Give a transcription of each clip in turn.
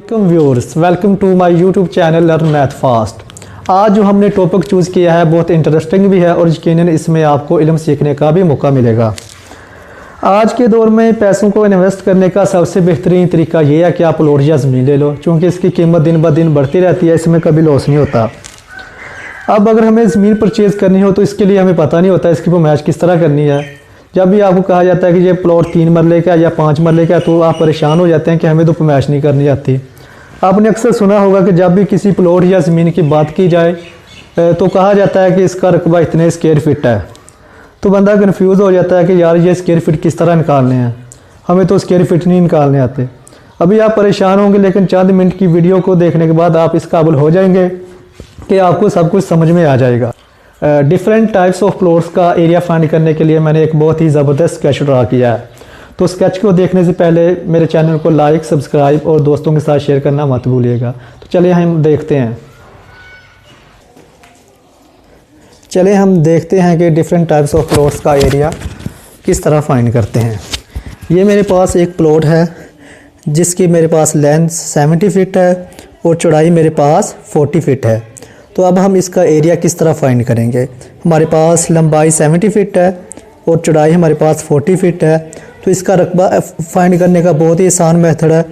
Viewers, welcome to my YouTube channel learn math fast. आज जो हमने टॉपिक चूज़ किया है बहुत इंटरेस्टिंग भी है और यकीनन इसमें आपको इल्म सीखने का भी मौका मिलेगा। आज के दौर में पैसों को इन्वेस्ट करने का सबसे बेहतरीन तरीका ये है कि आप प्लॉट या ज़मीन ले लो, क्योंकि इसकी कीमत दिन ब दिन बढ़ती रहती है, इसमें कभी लॉस नहीं होता। अब अगर हमें ज़मीन परचेज़ करनी हो तो इसके लिए हमें पता नहीं होता इसकी फरमाइश किस तरह करनी है। जब भी आपको कहा जाता है कि ये प्लॉट 3 मरले का या 5 मरले का, तो आप परेशान हो जाते हैं कि हमें तो फरमाइश नहीं करनी आती। आपने अक्सर सुना होगा कि जब भी किसी प्लॉट या ज़मीन की बात की जाए तो कहा जाता है कि इसका रकबा इतने स्क्वायर फिट है, तो बंदा कन्फ्यूज़ हो जाता है कि यार ये स्क्वायर फिट किस तरह निकालने हैं, हमें तो स्क्वायर फिट नहीं निकालने आते। अभी आप परेशान होंगे, लेकिन चंद मिनट की वीडियो को देखने के बाद आप इस काबिल हो जाएंगे कि आपको सब कुछ समझ में आ जाएगा। डिफरेंट टाइप्स ऑफ प्लॉट्स का एरिया फाइंड करने के लिए मैंने एक बहुत ही ज़बरदस्त स्केच ड्रा किया है। तो स्केच को देखने से पहले मेरे चैनल को लाइक, सब्सक्राइब और दोस्तों के साथ शेयर करना मत भूलिएगा। तो चलिए हम देखते हैं कि डिफरेंट टाइप्स ऑफ प्लॉट्स का एरिया किस तरह फाइंड करते हैं। ये मेरे पास एक प्लॉट है जिसकी मेरे पास लेंथ 70 फीट है और चौड़ाई मेरे पास 40 फीट है। तो अब हम इसका एरिया किस तरह फाइंड करेंगे। हमारे पास लंबाई 70 फीट है और चौड़ाई हमारे पास 40 फीट है। तो इसका रकबा फाइंड करने का बहुत ही आसान मेथड है।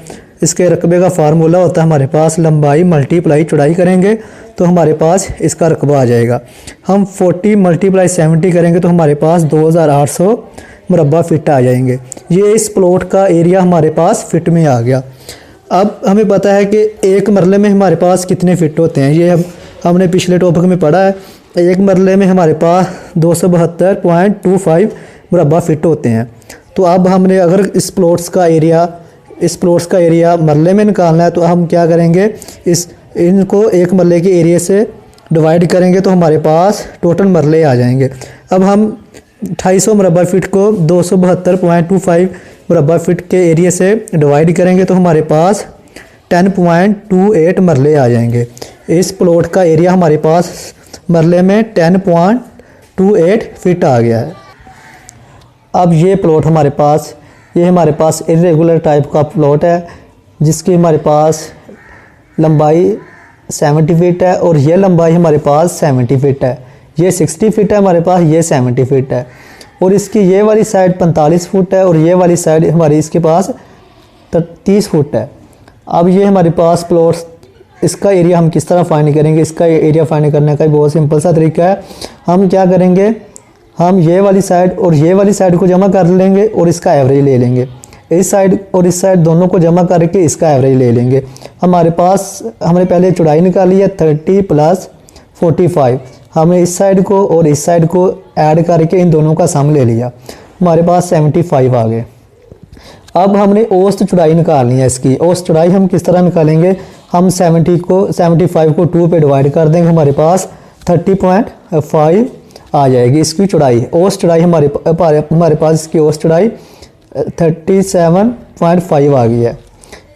इसके रकबे का फार्मूला होता है हमारे पास लंबाई मल्टीप्लाई चौड़ाई करेंगे तो हमारे पास इसका रकबा आ जाएगा। हम 40 मल्टीप्लाई 70 करेंगे तो हमारे पास 2800 मुरबा फिट आ जाएंगे। ये इस प्लॉट का एरिया हमारे पास फिट में आ गया। अब हमें पता है कि एक मरले में हमारे पास कितने फिट होते हैं, ये हमने पिछले टॉपिक में पढ़ा है। एक मरले में हमारे पास 272.25 मुरबा फिट होते हैं। तो अब हमने अगर इस प्लॉट्स का एरिया मरले में निकालना है तो हम क्या करेंगे, इनको एक मरले के एरिया से डिवाइड करेंगे तो हमारे पास टोटल मरले आ जाएंगे। अब हम 250 मुरबा फिट को 272.25 मुरबा फिट के एरिया से डिवाइड करेंगे तो हमारे पास 10.28 मरले आ जाएंगे। इस प्लॉट का एरिया हमारे पास मरले में 10.28 फिट आ गया है। अब ये प्लॉट हमारे पास इरेगुलर टाइप का प्लॉट है जिसकी हमारे पास लंबाई 70 फीट है और ये लंबाई हमारे पास 70 फीट है। ये 60 फीट है हमारे पास, ये 70 फीट है और इसकी ये वाली साइड 45 फुट है और ये वाली साइड हमारी इसके पास 30 फुट है। अब ये हमारे पास प्लॉट्स, इसका एरिया हम किस तरह फाइंड करेंगे। इसका एरिया फाइंड करने का बहुत सिंपल सा तरीका है। हम क्या करेंगे, हम ये वाली साइड और ये वाली साइड को जमा कर लेंगे और इसका एवरेज ले लेंगे। इस साइड और इस साइड दोनों को जमा करके इसका एवरेज ले लेंगे। हमने पहले चौड़ाई निकाली है 30 + 45। हमने इस साइड को और इस साइड को ऐड करके इन दोनों का सम ले लिया, हमारे पास 75 आ गए। अब हमने औसत चौड़ाई निकालनी है। इसकी औसत चौड़ाई हम किस तरह निकालेंगे, हम 75 को 2 पे डिवाइड कर देंगे, हमारे पास 30.5 आ जाएगी इसकी चौड़ाई। औसत चौड़ाई हमारे पास इसकी औसत चौड़ाई 37.5 आ गई है।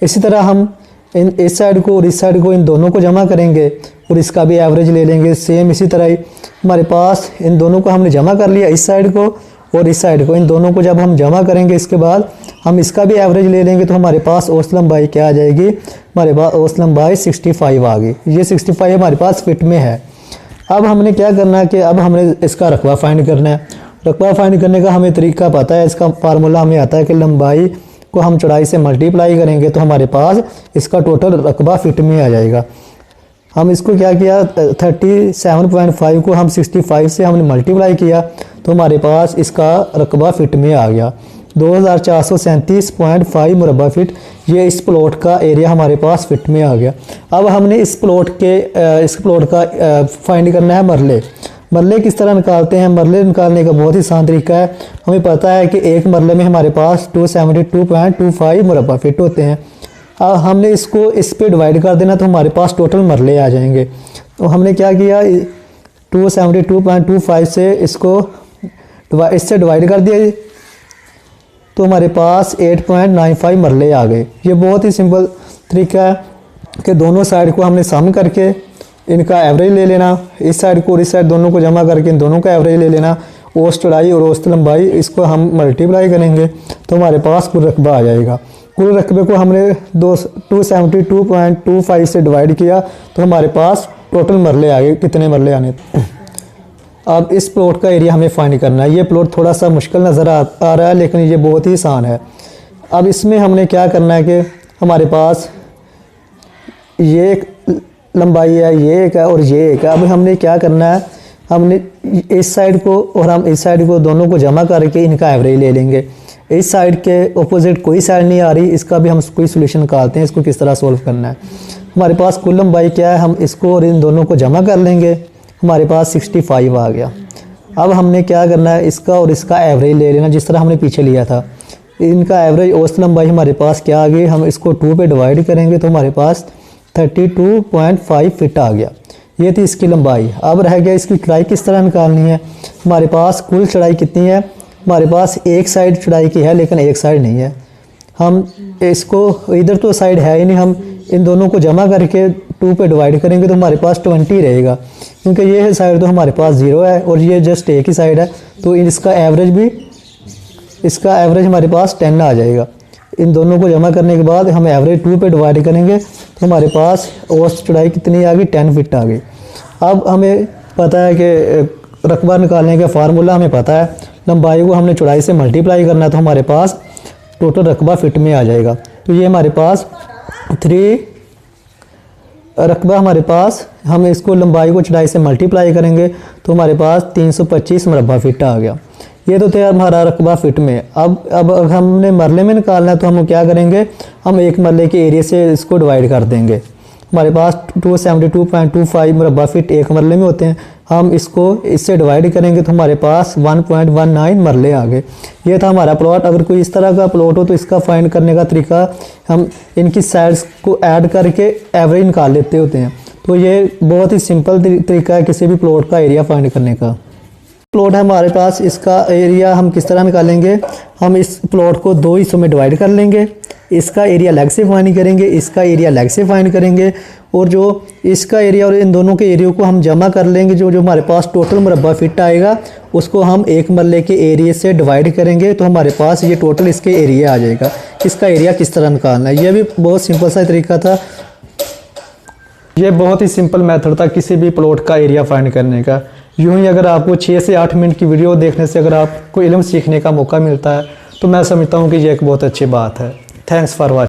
इसी तरह हम इस साइड को और इस साइड को इन दोनों को जमा करेंगे और इसका भी एवरेज ले लेंगे। सेम इसी तरह ही हमारे पास इन दोनों को हमने जमा कर लिया, इस साइड को और इस साइड को, इन दोनों को जब हम जमा करेंगे इसके बाद हम इसका भी एवरेज ले लेंगे तो हमारे पास औसत लंबाई क्या आ जाएगी, हमारे पास औसत लंबाई 65 आ गई। ये 65 हमारे पास फिट में है। अब हमने क्या करना है कि अब हमने इसका रकबा फाइंड करना है। रकबा फाइंड करने का हमें तरीका पता है, इसका फार्मूला हमें आता है कि लंबाई को हम चौड़ाई से मल्टीप्लाई करेंगे तो हमारे पास इसका टोटल रकबा फिट में आ जाएगा। हम इसको क्या किया, 37.5 को हम 65 से हमने मल्टीप्लाई किया तो हमारे पास इसका रकबा फिट में आ गया 2437.5 मुरबा फिट। ये इस प्लॉट का एरिया हमारे पास फिट में आ गया। अब हमने इस प्लॉट का फाइंड करना है मरले किस तरह निकालते हैं। मरले निकालने का बहुत ही आसान तरीका है। हमें पता है कि एक मरले में हमारे पास 272.25 मुरबा फिट होते हैं। अब हमने इसको इस पे डिवाइड कर देना तो हमारे पास टोटल मरले आ जाएंगे। तो हमने क्या किया, 272.25 से इससे डिवाइड कर दिया तो हमारे पास 8.95 मरले आ गए। ये बहुत ही सिंपल तरीका है कि दोनों साइड को हमने सम करके इनका एवरेज ले लेना, इस साइड को और इस साइड दोनों को जमा करके इन दोनों का एवरेज ले लेना, औसत चौड़ाई और औसत लंबाई इसको हम मल्टीप्लाई करेंगे तो हमारे पास कुल रकबा आ जाएगा। कुल रकबे को हमने 272.25 से डिवाइड किया तो हमारे पास टोटल मरले आ गए, कितने मरले आने। अब इस प्लॉट का एरिया हमें फाइंड करना है। ये प्लॉट थोड़ा सा मुश्किल नज़र आ रहा है लेकिन ये बहुत ही आसान है। अब इसमें हमने क्या करना है कि हमारे पास ये एक लंबाई है, ये एक है और ये एक है। अब हमने क्या करना है, हमने इस साइड को और हम इस साइड को दोनों को जमा करके इनका एवरेज ले लेंगे। इस साइड के ऑपोजिट कोई साइड नहीं आ रही, इसका भी हम कोई सोल्यूशन निकालते हैं, इसको किस तरह सोल्व करना है। हमारे पास कुल लंबाई क्या है, हम इसको और इन दोनों को जमा कर लेंगे, हमारे पास 65 आ गया। अब हमने क्या करना है, इसका और इसका एवरेज ले लेना जिस तरह हमने पीछे लिया था। इनका एवरेज औसत लंबाई हमारे पास क्या आ गई, हम इसको 2 पे डिवाइड करेंगे तो हमारे पास 32.5 फिट आ गया। ये थी इसकी लंबाई। अब रह गया इसकी चौड़ाई किस तरह निकालनी है। हमारे पास कुल चौड़ाई कितनी है, हमारे पास एक साइड चौड़ाई की है लेकिन एक साइड नहीं है। हम इसको इधर तो साइड है ही नहीं, हम इन दोनों को जमा करके 2 पे डिवाइड करेंगे तो हमारे पास 20 रहेगा, क्योंकि ये साइड तो हमारे पास 0 है और ये जस्ट एक ही साइड है। तो इसका एवरेज हमारे पास 10 आ जाएगा। इन दोनों को जमा करने के बाद हम एवरेज 2 पे डिवाइड करेंगे तो हमारे पास औसत चौड़ाई कितनी आ गई, 10 फिट आ गई। अब हमें पता है कि रकबा निकालने का फार्मूला हमें पता है, लंबाई को हमने चौड़ाई से मल्टीप्लाई करना है तो हमारे पास टोटल रकबा फिट में आ जाएगा। तो ये हमारे पास 3 रकबा हमारे पास, हम इसको लंबाई को चौड़ाई से मल्टीप्लाई करेंगे तो हमारे पास 325 मरबा फिट आ गया। ये तो थे हमारा रकबा फिट में। अब हमने मरले में निकालना है तो हम क्या करेंगे, हम एक मरले के एरिया से इसको डिवाइड कर देंगे। हमारे पास 272.25 मरबा फिट एक मरले में होते हैं, हम इसको इससे डिवाइड करेंगे तो हमारे पास 1.19 मरले आ गए। ये था हमारा प्लॉट। अगर कोई इस तरह का प्लॉट हो तो इसका फाइंड करने का तरीका, हम इनकी साइड्स को ऐड करके एवरेज निकाल लेते होते हैं। तो ये बहुत ही सिंपल तरीका है किसी भी प्लॉट का एरिया फाइंड करने का। प्लॉट है हमारे पास, इसका एरिया हम किस तरह निकालेंगे, हम इस प्लॉट को 2 हिस्सों में डिवाइड कर लेंगे। इसका एरिया लेग से फाइंड करेंगे, इसका एरिया लेग से फाइंड करेंगे और जो इसका एरिया और इन दोनों के एरिया को हम जमा कर लेंगे। जो हमारे पास टोटल मरबा फिट आएगा उसको हम एक मरले के एरिया से डिवाइड करेंगे तो हमारे पास ये टोटल इसके एरिया आ जाएगा। इसका एरिया किस तरह निकालना है, ये भी बहुत सिंपल सा तरीका था। ये बहुत ही सिंपल मेथड था किसी भी प्लॉट का एरिया फाइंड करने का। यूँ ही अगर आपको 6 से 8 मिनट की वीडियो देखने से अगर आपको इल्म सीखने का मौका मिलता है तो मैं समझता हूँ कि ये एक बहुत अच्छी बात है। Thanks for watching.